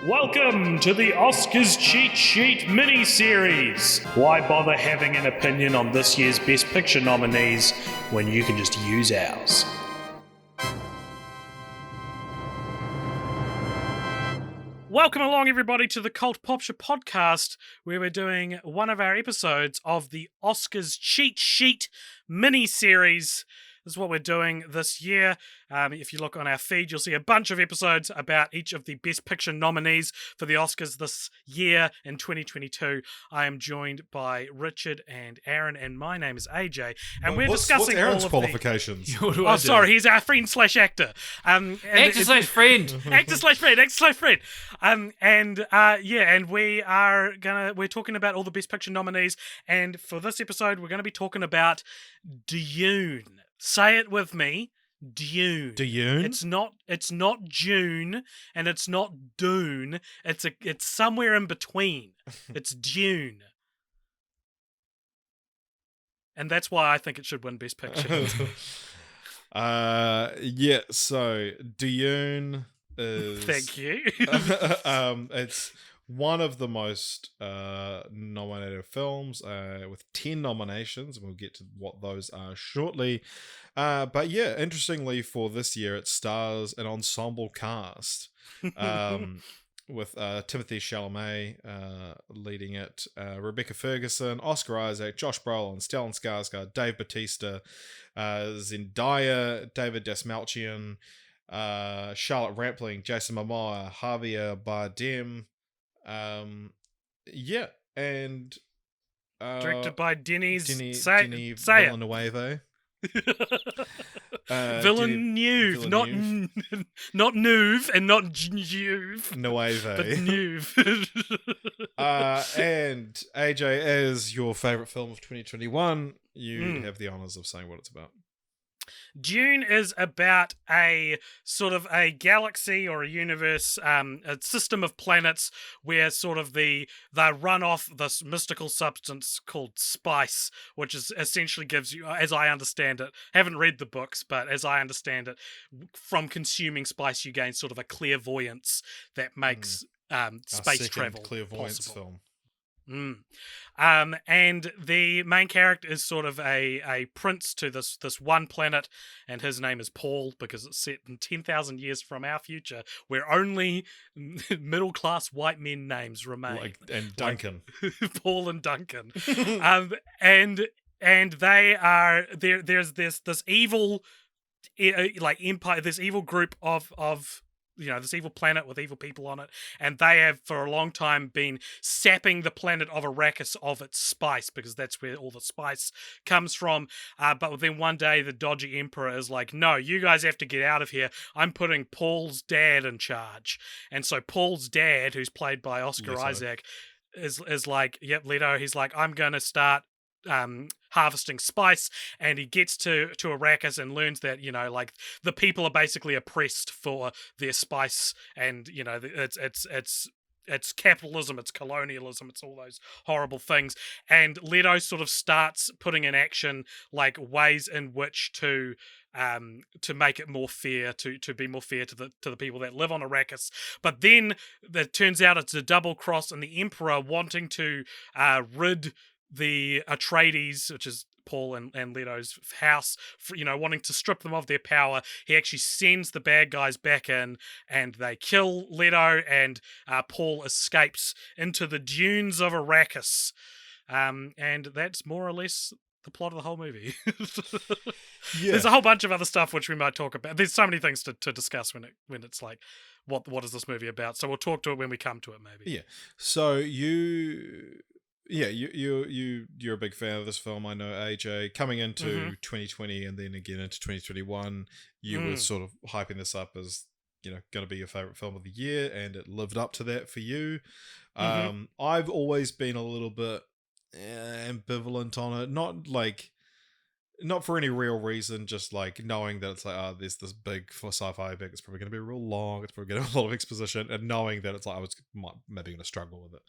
Welcome to the Oscars Cheat Sheet Miniseries. Why bother having an opinion on this year's Best Picture nominees when you can just use ours? Welcome along, everybody, to the Cult Popture podcast, where we're doing one of our episodes of the Oscars Cheat Sheet Miniseries. This is what we're doing this year. If you look on our feed, you'll see a bunch of episodes about each of the Best Picture nominees for the Oscars this year in 2022. I am joined by Richard and Aaron, and my name is AJ. And we're discussing what's Aaron's all of qualifications? Oh, sorry, he's our friend/actor. Actor/friend. Actor/friend. And we're talking about all the Best Picture nominees. And for this episode, we're going to be talking about DUNE. Say it with me. DUNE. DUNE? It's not June and it's not Dune. It's somewhere in between. It's DUNE. And that's why I think it should win Best Picture. So DUNE is Thank you. it's one of the most nominated films with 10 nominations, and we'll get to what those are shortly. But yeah, interestingly for this year, it stars an ensemble cast with Timothée Chalamet leading it, Rebecca Ferguson, Oscar Isaac, Josh Brolin, Stellan Skarsgård, Dave Bautista, Zendaya, David Dastmalchian, Charlotte Rampling, Jason Momoa, Javier Bardem. And Directed by Denis Denis say Villeneuve. Villeneuve, not Neuve and not Neuve. Nueve. But Neuve. And AJ, as your favourite film of 2021, you have the honours of saying what it's about. DUNE is about a sort of a galaxy or a universe, a system of planets where sort of they run off this mystical substance called spice, which is essentially gives you, as I understand it, haven't read the books, but as I understand it, from consuming spice you gain sort of a clairvoyance that makes space travel clairvoyance possible. film. And the main character is sort of a prince to this one planet, and his name is Paul because it's set in 10,000 years from our future, where only middle-class white men names remain. And Duncan. Paul and Duncan. And they are there's this evil empire, this evil group of this evil planet with evil people on it, and they have for a long time been sapping the planet of Arrakis of its spice, because that's where all the spice comes from. But then one day the dodgy emperor is like, no, you guys have to get out of here. I'm putting Paul's dad in charge. And so Paul's dad, who's played by Oscar Isaac, is like, yep, Leto, he's like, I'm going to start harvesting spice, and he gets to Arrakis and learns that the people are basically oppressed for their spice, and it's capitalism, it's colonialism, it's all those horrible things. And Leto sort of starts putting in action ways in which to make it more fair, to be more fair to the people that live on Arrakis. But then it turns out it's a double cross, and the Emperor wanting to rid the Atreides, which is Paul and Leto's house, wanting to strip them of their power. He actually sends the bad guys back in, and they kill Leto, and Paul escapes into the dunes of Arrakis. And that's more or less the plot of the whole movie. Yeah. There's a whole bunch of other stuff which we might talk about. There's so many things to discuss when it's like, what is this movie about? So we'll talk to it when we come to it, maybe. Yeah. So you're a big fan of this film, I know, AJ. Coming into 2020 and then again into 2021, you were sort of hyping this up as, going to be your favorite film of the year, and it lived up to that for you. I've always been a little bit ambivalent on it, not for any real reason, just knowing that it's there's this big for sci-fi big, it's probably going to be real long, it's probably going to have a lot of exposition, and knowing that it's I was maybe going to struggle with it.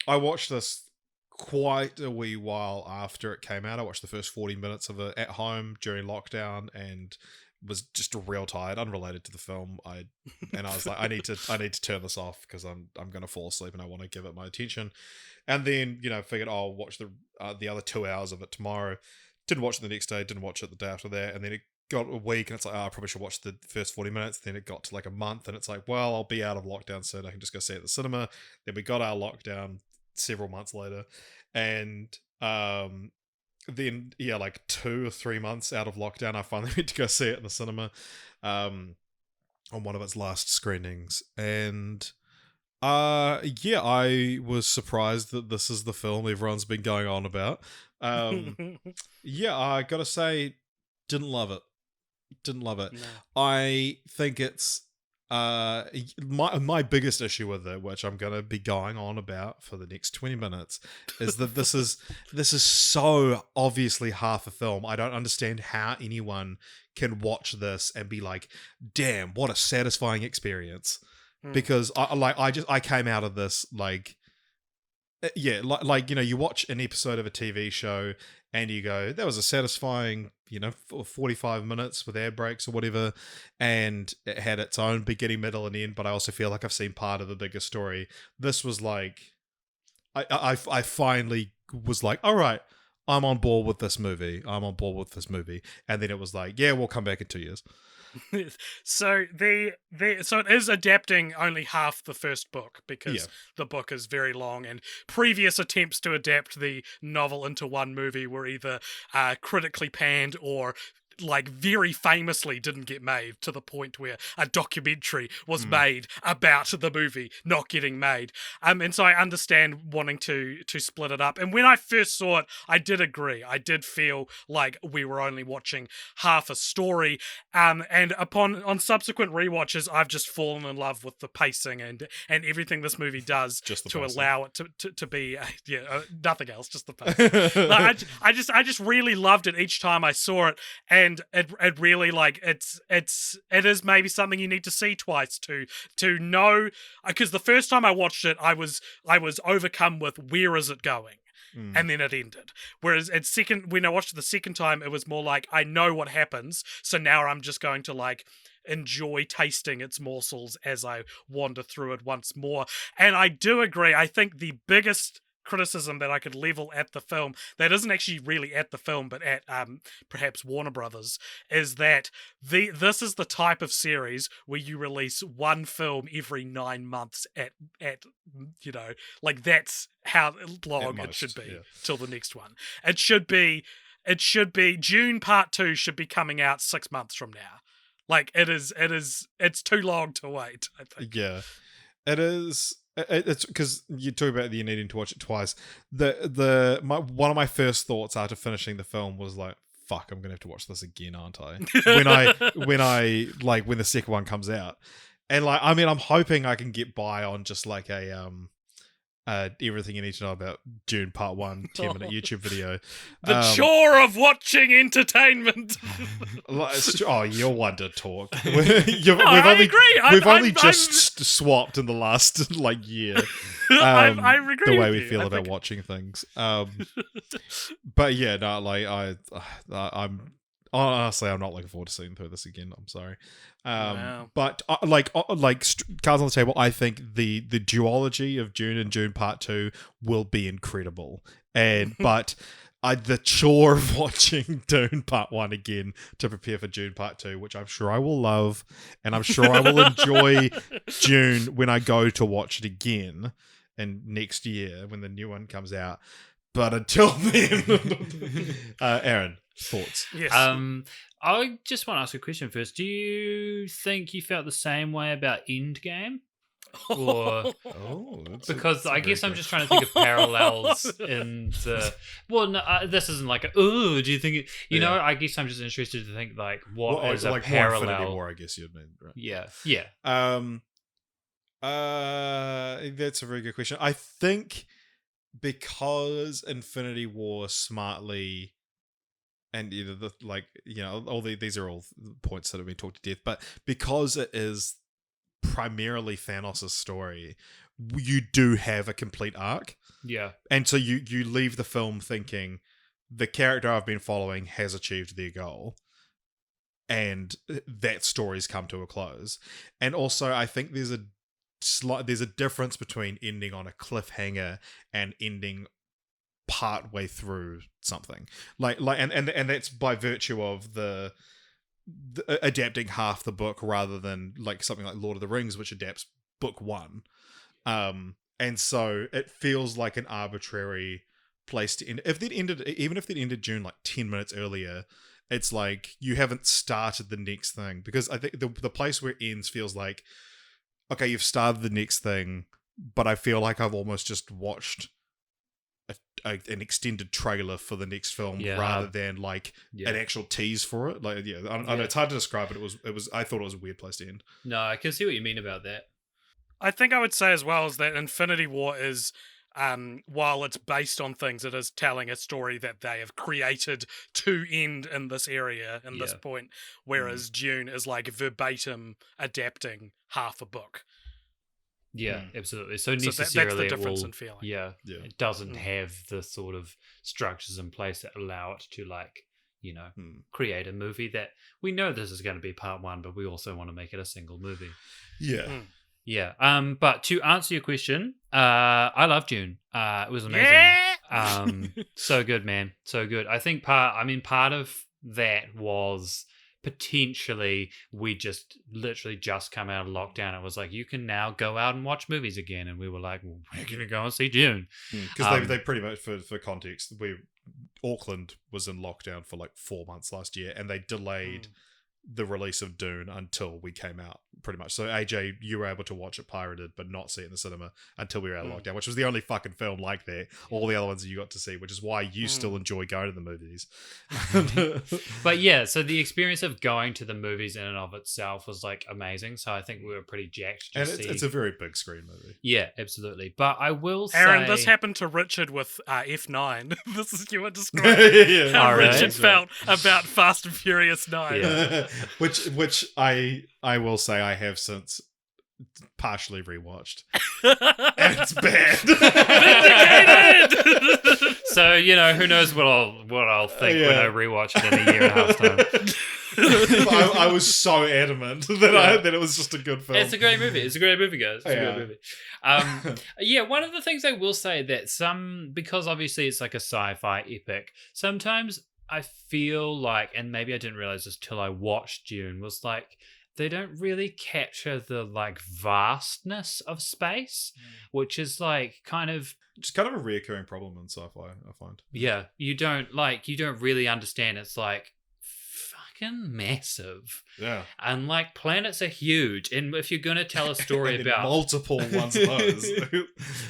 I watched this quite a wee while after it came out. I watched the first 40 minutes of it at home during lockdown and was just real tired, unrelated to the film. I was like, I need to turn this off because I'm going to fall asleep and I want to give it my attention. And then, figured, I'll watch the other 2 hours of it tomorrow. Didn't watch it the next day, didn't watch it the day after that. And then it got a week and it's like, I probably should watch the first 40 minutes. Then it got to like a month and it's like, well, I'll be out of lockdown soon. I can just go see it at the cinema. Then we got our lockdown several months later. And then, like 2 or 3 months out of lockdown, I finally went to go see it in the cinema on one of its last screenings. And I was surprised that this is the film everyone's been going on about. I gotta say, didn't love it. No. I think it's my biggest issue with it, which I'm gonna be going on about for the next 20 minutes, is that this is so obviously half a film. I don't understand how anyone can watch this and be like, damn, what a satisfying experience. Because I came out of this like, you watch an episode of a TV show and you go, that was a satisfying 45 minutes with air breaks or whatever, and it had its own beginning, middle and end, but I also feel like I've seen part of the bigger story. This was like, I finally was like, all right, I'm on board with this movie, and then it was like, yeah, we'll come back in 2 years. So so it is adapting only half the first book because the book is very long, and previous attempts to adapt the novel into one movie were either critically panned or like very famously didn't get made, to the point where a documentary was made about the movie not getting made. And so I understand wanting to split it up. And when I first saw it, I did agree. I did feel like we were only watching half a story. And on subsequent rewatches, I've just fallen in love with the pacing and everything this movie does to allow it to be nothing else, just the pacing. I just really loved it each time I saw it. And it really, like, it is maybe something you need to see twice to know, because the first time I watched it, I was overcome with, where is it going? And then it ended. Whereas when I watched it the second time, it was more like, I know what happens, so now I'm just going to like enjoy tasting its morsels as I wander through it once more. And I do agree. I think the biggest criticism that I could level at the film, that isn't actually really at the film but at perhaps Warner Brothers, is that this is the type of series where you release one film every 9 months at like, that's how long it should be till the next one. It should be Dune Part 2 should be coming out 6 months from now. Like, it's too long to wait, I think. Yeah, it is. It's because you talk about you needing to watch it twice. One of my first thoughts after finishing the film was like, fuck, I'm gonna have to watch this again, aren't I? when the second one comes out. And like, I mean, I'm hoping I can get by on just like a everything you need to know about Dune Part 1 10-minute YouTube video. The chore of watching entertainment. You're one to talk. I agree. We've only just swapped in the last like year. I agree the way with we you. feel about watching things. But yeah, no, like I'm honestly, I'm not looking forward to seeing through this again. I'm sorry. Wow. But cards on the table, I think the duology of Dune and Dune Part 2 will be incredible. But the chore of watching Dune Part 1 again to prepare for Dune Part 2, which I'm sure I will love, and I'm sure I will enjoy Dune when I go to watch it again and next year when the new one comes out. But until then, Aaron, thoughts? Yes. I just want to ask a question first. Do you think you felt the same way about Endgame? Or because I guess I'm just trying to think of parallels in the. Well, no, this isn't like do you think it? You know, I guess I'm just interested to think like what is a parallel? More Infinity War, I guess you'd mean, right? Yeah. That's a very good question. I think because Infinity War smartly. And these are all points that have been talked to death, but because it is primarily Thanos' story, you do have a complete arc. Yeah. And so you leave the film thinking the character I've been following has achieved their goal, and that story's come to a close. And also, I think there's a difference between ending on a cliffhanger and ending part way through something. And that's by virtue of the adapting half the book rather than like something like Lord of the Rings, which adapts book one. And so it feels like an arbitrary place to end. Even if they'd ended June like 10 minutes earlier, it's like you haven't started the next thing, because I think the place where it ends feels like, okay, you've started the next thing, but I feel like I've almost just watched an extended trailer for the next film rather than like an actual tease for it. Like, I know it's hard to describe, but it was. I thought it was a weird place to end. No, I can see what you mean about that. I think I would say as well is that Infinity War is, while it's based on things, it is telling a story that they have created to end in this area, in this point, whereas Dune is like verbatim adapting half a book. Yeah, absolutely. So necessarily that's the difference in feeling. Yeah. It doesn't have the sort of structures in place that allow it to like, create a movie that we know this is going to be part one, but we also want to make it a single movie. Yeah. Yeah. But to answer your question, I love Dune. It was amazing. Yeah! So good, man. So good. I think part of that was potentially we just literally just come out of lockdown. It was like, you can now go out and watch movies again. And we were like, well, we're going to go and see Dune. Because they pretty much, for context, Auckland was in lockdown for like 4 months last year, and they delayed the release of Dune until we came out, pretty much. So AJ, you were able to watch it pirated but not see it in the cinema until we were out of lockdown, which was the only fucking film like that. All the other ones you got to see, which is why you still enjoy going to the movies. But yeah, so the experience of going to the movies in and of itself was like amazing. So I think we were pretty jacked to see. It's a very big screen movie. Yeah, absolutely. But I will say, Aaron, this happened to Richard with F9. This is you were describing how Richard felt about Fast and Furious 9. Yeah. which I will say I have since partially rewatched, and it's bad. Vindicated! So who knows what I'll think when I rewatch it in a year and a half time. I was so adamant that it was just a good film. It's a great movie. It's a great movie, guys. It's a great movie. One of the things I will say that because obviously it's like a sci-fi epic, sometimes I feel like, and maybe I didn't realize this till I watched Dune, was like they don't really capture the like vastness of space, which is like kind of a reoccurring problem in sci-fi, I find. Yeah, you don't really understand. It's like fucking massive. Yeah. And like planets are huge. And if you're going to tell a story about multiple ones of those.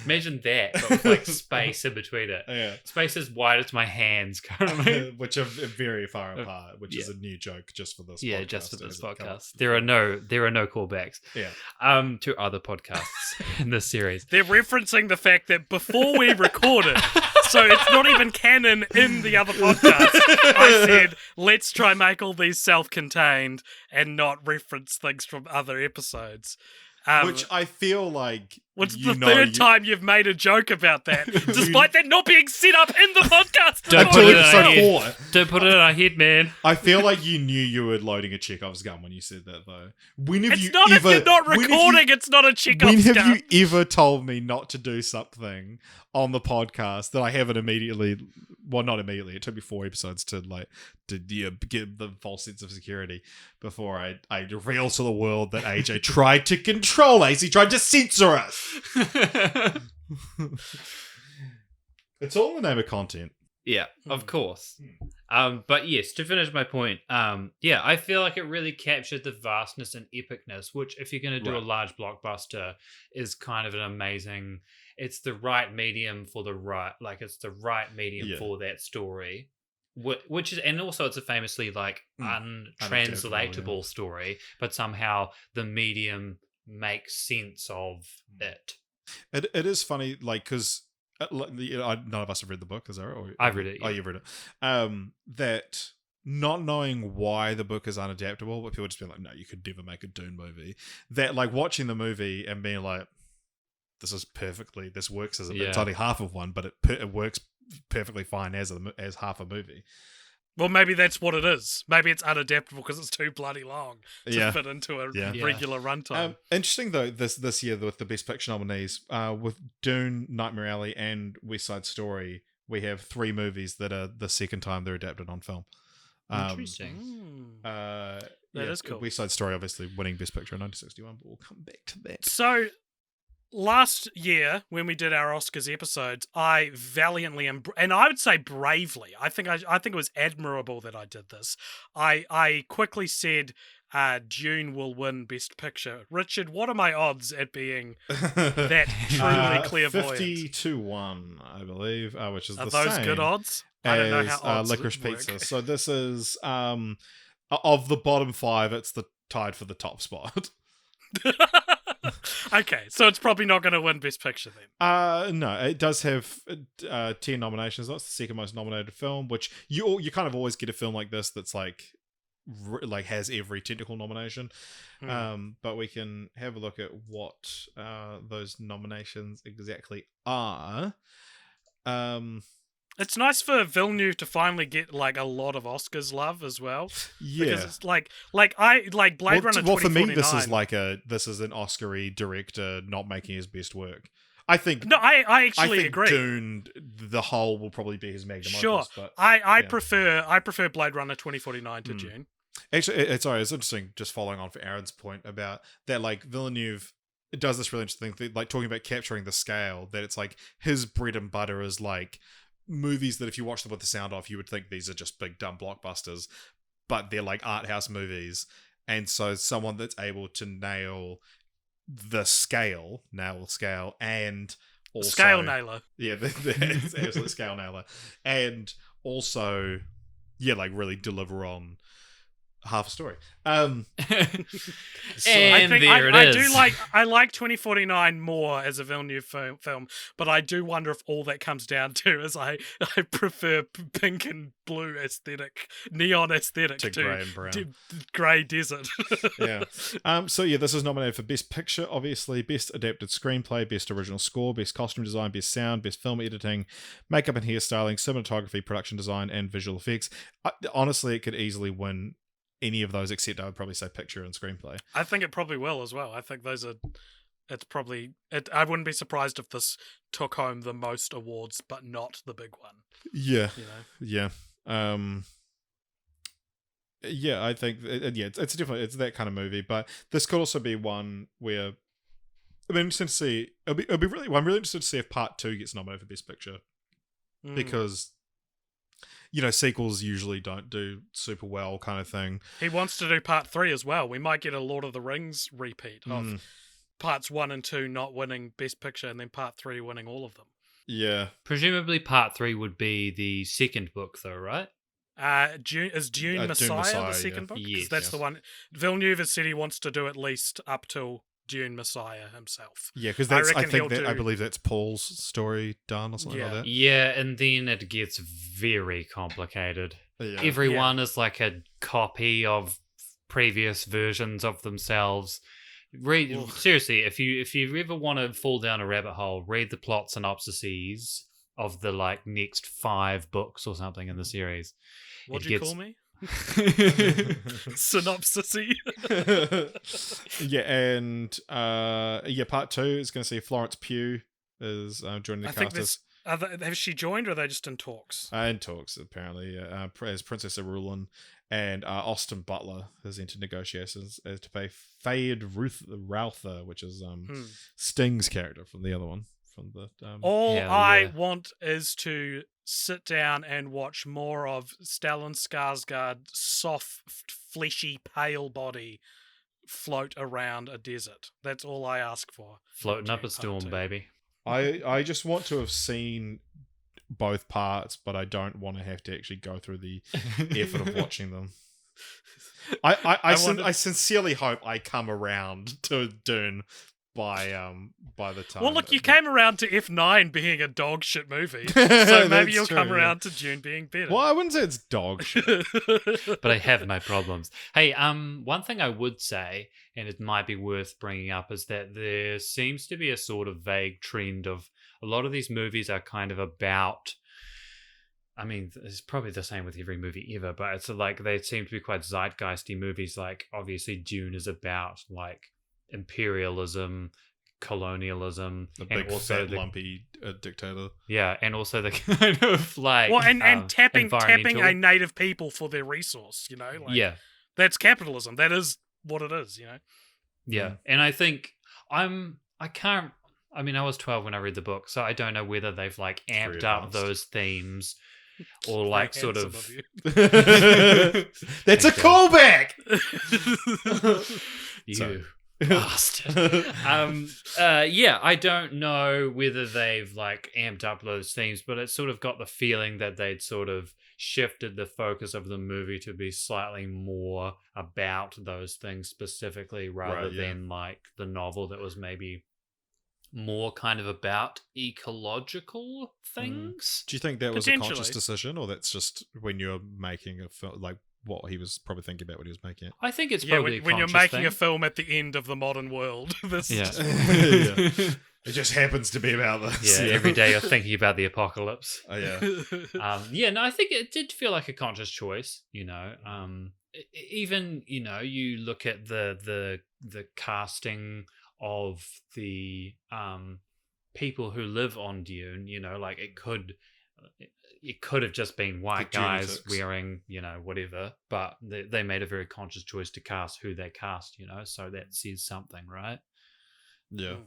Imagine that, but with like space in between it. Yeah. Space as wide as my hands currently. Which are very far apart, which is a new joke just for this podcast. Yeah, just for this podcast. There are no callbacks. Yeah. To other podcasts in this series. They're referencing the fact that before we recorded, so it's not even canon in the other podcast, I said, let's try make all these self-contained and not reference things from other episodes. Which I feel like What's the third time you've made a joke about that, despite that not being set up in the podcast? Don't put it in our head. Don't put it in our head, man. I feel like you knew you were loading a Chekhov's gun when you said that, though. If you're not recording, it's not a Chekhov's gun. When have you ever told me not to do something on the podcast that I haven't immediately... Well, not immediately. It took me 4 episodes to get the false sense of security before I reveal to the world that AJ tried to control us. He tried to censor us. It's all in the name of content. Yeah, of course. But yes, to finish my point, I feel like it really captured the vastness and epicness, which if you're going to do a large blockbuster is kind of an amazing... It's the right medium for it's the right medium for that story. Which is, and also it's a famously like untranslatable story, but somehow the medium makes sense of it. It is funny, like, because none of us have read the book, is that right? I've read it. Yeah. Oh, you've read it. That not knowing why the book is unadaptable, but people just being like, no, you could never make a Dune movie. That like watching the movie and being like, this works as Yeah. it's only half of one, but it works perfectly fine as half a movie. Well, maybe that's what it is. Maybe it's unadaptable because it's too bloody long to fit into a Yeah. regular runtime. Interesting though, this year with the Best Picture nominees, with Dune, Nightmare Alley, and West Side Story, we have 3 movies that are the second time they're adapted on film. Interesting. That is cool. West Side Story obviously winning Best Picture in 1961, but we'll come back to that. So, last year when we did our Oscars episodes, I valiantly and I would say bravely. I think it was admirable that I did this. I quickly said Dune will win Best Picture. Richard, what are my odds at being that truly clairvoyant? 50-1, I believe, which is are the those same good odds? I don't know how odds Licorice work. Pizza. So this is of the bottom 5, it's the tied for the top spot. Okay, so it's probably not going to win Best Picture then. No, it does have 10 nominations. That's the second most nominated film, which you kind of always get a film like this that's like has every technical nomination. But we can have a look at what those nominations exactly are. It's nice for Villeneuve to finally get like a lot of Oscars love as well. Yeah, because it's like Blade Runner 2049. Well, for me, this is an Oscar-y director not making his best work. I think. No, I actually agree. Dune, the whole will probably be his magnum opus. But I prefer Blade Runner 2049 to Dune. Actually, it's interesting. Just following on for Aaron's point about that, like Villeneuve. It does this really interesting thing, like talking about capturing the scale. That it's like his bread and butter is like movies that if you watch them with the sound off, you would think these are just big dumb blockbusters, but they're like art house movies. And so someone that's able to nail the scale, and also scale nailer. Yeah, it's absolute scale nailer, and also like really deliver on half a story. And I is. I like 2049 more as a Villeneuve film, but I do wonder if all that comes down to is I prefer pink and blue aesthetic, neon aesthetic to grey and brown, grey desert. Yeah. So this is nominated for Best Picture, obviously, Best Adapted Screenplay, Best Original Score, Best Costume Design, Best Sound, Best Film Editing, Makeup and Hairstyling, Cinematography, Production Design, and Visual Effects. Honestly, it could easily win any of those, except I would probably say picture and screenplay. I think it probably will as well. I think those are. It's probably. I wouldn't be surprised if this took home the most awards, but not the big one. Yeah. You know? Yeah. Yeah. I think. It's definitely that kind of movie, but this could also be one where. I'm interested to see. It'll be really. I'm really interested to see if Part 2 gets nominated for Best Picture, because. Sequels usually don't do super well, kind of thing. He wants to do Part 3 as well. We might get a Lord of the Rings repeat of Parts 1 and 2 not winning Best Picture and then Part 3 winning all of them. Yeah. Presumably Part 3 would be the second book, though, right? Dune Messiah the second book? Yes. That's the one. Villeneuve has said he wants to do at least up till Dune Messiah himself. Yeah, because I believe that's Paul's story done or something like that. Yeah, and then it gets very complicated. Yeah. Everyone is like a copy of previous versions of themselves. Seriously, if you ever want to fall down a rabbit hole, read the plot synopsises of the next 5 books or something in the series. What'd you call me? Synopsis-y. And Part 2 is going to see Florence Pugh is joining the cast. Has she joined, or are they just in talks? In talks, apparently, as Princess Irulan, and Austin Butler has entered negotiations to play Fayed Routher, which is Sting's character from the other one. I want is to sit down and watch more of Stellan Skarsgård's soft, fleshy, pale body float around a desert. That's all I ask for. Floating up a storm, baby. I just want to have seen both parts, but I don't want to have to actually go through the effort of watching them. I sincerely hope I come around to Dune by the time. Well, look, you came around to F9 being a dog shit movie, so maybe you'll come around to Dune being better. Well, I wouldn't say it's dog shit. But I have my problems. Hey, one thing I would say, and it might be worth bringing up, is that there seems to be a sort of vague trend of a lot of these movies are kind of about. I mean, it's probably the same with every movie ever, but it's like they seem to be quite zeitgeisty movies. Like, obviously, Dune is about like imperialism, colonialism, The and big also fat lumpy dictator. yeah, and also the kind of like and tapping environmental- a native people for their resource, you know, like, yeah, that's capitalism. That is what it is, you know. yeah, and I think I can't. I mean, I was 12 when I read the book, so I don't know whether they've like amped up advanced. those themes or like Very sort handsome of. you. That's a Thank callback. You Sorry. bastard. Yeah, I don't know whether they've like amped up those themes, but it sort of got the feeling that they'd sort of shifted the focus of the movie to be slightly more about those things specifically rather Right, yeah. than like the novel that was maybe more kind of about ecological things. Do you think that was a conscious Potentially. decision, or that's just when you're making a film, like what he was probably thinking about when he was making it? I think it's Yeah, probably when you're conscious making a thing. film at the end of the modern world, this Yeah. is just Yeah. It just happens to be about this. Yeah, every day you're thinking about the apocalypse. Oh, yeah. Yeah, no, I think it did feel like a conscious choice. You know, even you look at the casting of the people who live on Dune. You know, like it could have just been white The guys Dunetics. wearing whatever, but they made a very conscious choice to cast who they cast. So that says something, right? Yeah.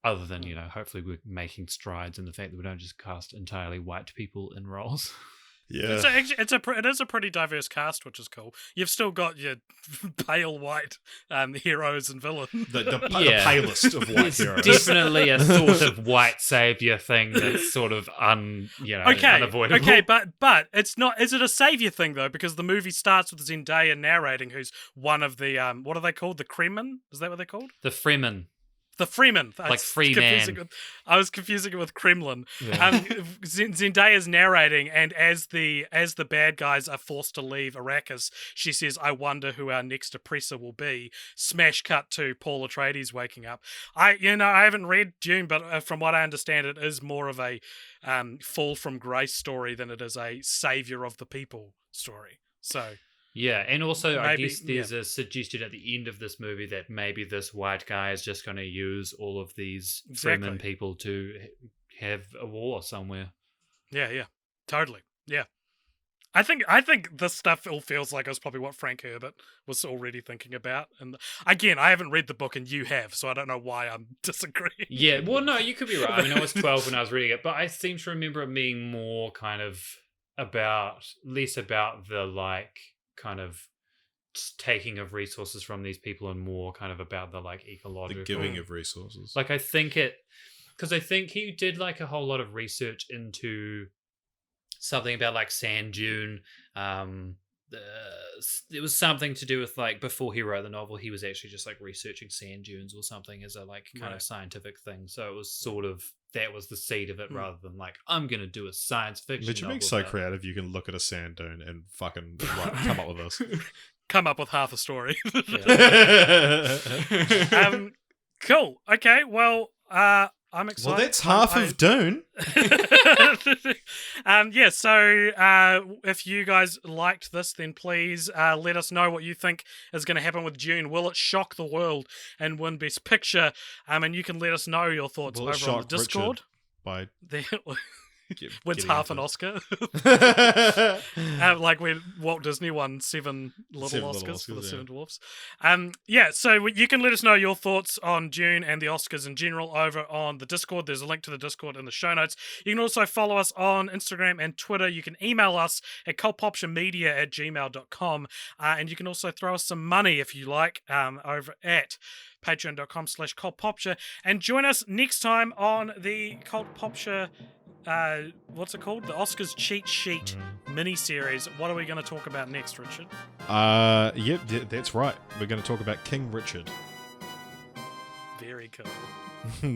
Other than, hopefully we're making strides in the fact that we don't just cast entirely white people in roles. Yeah. it is a pretty diverse cast, which is cool. You've still got your pale white heroes and villains. The Yeah. palest of white It's heroes. definitely a sort of white savior thing that's sort of unavoidable. Okay, but it's not. Is it a savior thing though? Because the movie starts with Zendaya narrating, who's one of the what are they called? The Kremen? Is that what they're called? The Fremen. The Fremen, Like free man. I was confusing it with Kremlin. Yeah. Zendaya's narrating, and as the bad guys are forced to leave Arrakis, she says, "I wonder who our next oppressor will be." Smash cut to Paul Atreides waking up. I haven't read Dune, but from what I understand, it is more of a fall from grace story than it is a savior of the people story. So. Yeah, and also I Maybe, guess there's a suggestion at the end of this movie that maybe this white guy is just going to use all of these Exactly. Fremen people to have a war somewhere. Yeah, totally. Yeah. I think this stuff all feels like it was probably what Frank Herbert was already thinking about. And again, I haven't read the book and you have, so I don't know why I'm disagreeing. Yeah, well, no, you could be right. I mean, I was 12 when I was reading it, but I seem to remember it being more kind of less about the like kind of taking of resources from these people and more kind of about the like ecological. The giving of resources. Like I think he did like a whole lot of research into something about like sand dune. It was something to do with like before he wrote the novel, he was actually just like researching sand dunes or something as a like kind of scientific thing. So it was sort of that was the seed of it rather than like I'm gonna do a science fiction. But you're being novel so about- creative, you can look at a sand dune and fucking come up with this. Come up with half a story. Yeah. Cool. Okay, well, I'm excited. Well, that's half of Dune. So if you guys liked this, then please let us know what you think is going to happen with Dune. Will it shock the world and win Best Picture? And you can let us know your thoughts Will it over on the shock Discord. By Wins getting half into an Oscar. it. Like when Walt Disney won 7 little Seven Oscars little for the Oscars, Seven Dwarfs. So you can let us know your thoughts on Dune and the Oscars in general over on the Discord. There's a link to the Discord in the show notes. You can also follow us on Instagram and Twitter. You can email us at cultpopturemedia@gmail.com. And you can also throw us some money if you like over at patreon.com/cultpopture. And join us next time on the Cult Popture what's it called? The Oscars Cheat Sheet miniseries. What are we going to talk about next, Richard? Yep, that's right. We're going to talk about King Richard. Very cool.